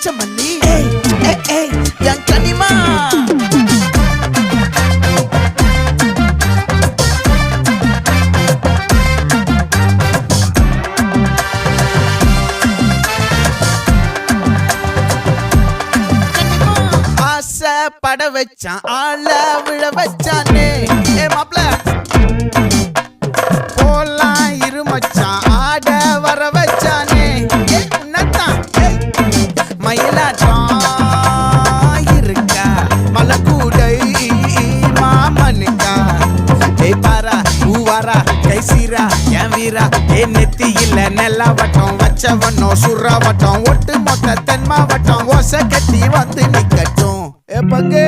பச்சை மல்லி என் கனிமா பட வச்சான் ஆள விழ வச்சானே மாப்ள போலாம் இருமச்சான் ஆட வர வச்சானே உன்னதான் மயிலாட்டம் இருக்கா மலக்கூடை மாமனுக்கா பாரா ஊவாரா கைசீரா என் வீரா நெத்தி இல்ல நெல்லா வட்டம் வச்சவனோ சுறா வட்டம் ஒட்டு மொத்த தென் மாவட்டம் ஓசை கட்டி வந்து நிக்கட்டும் பங்கே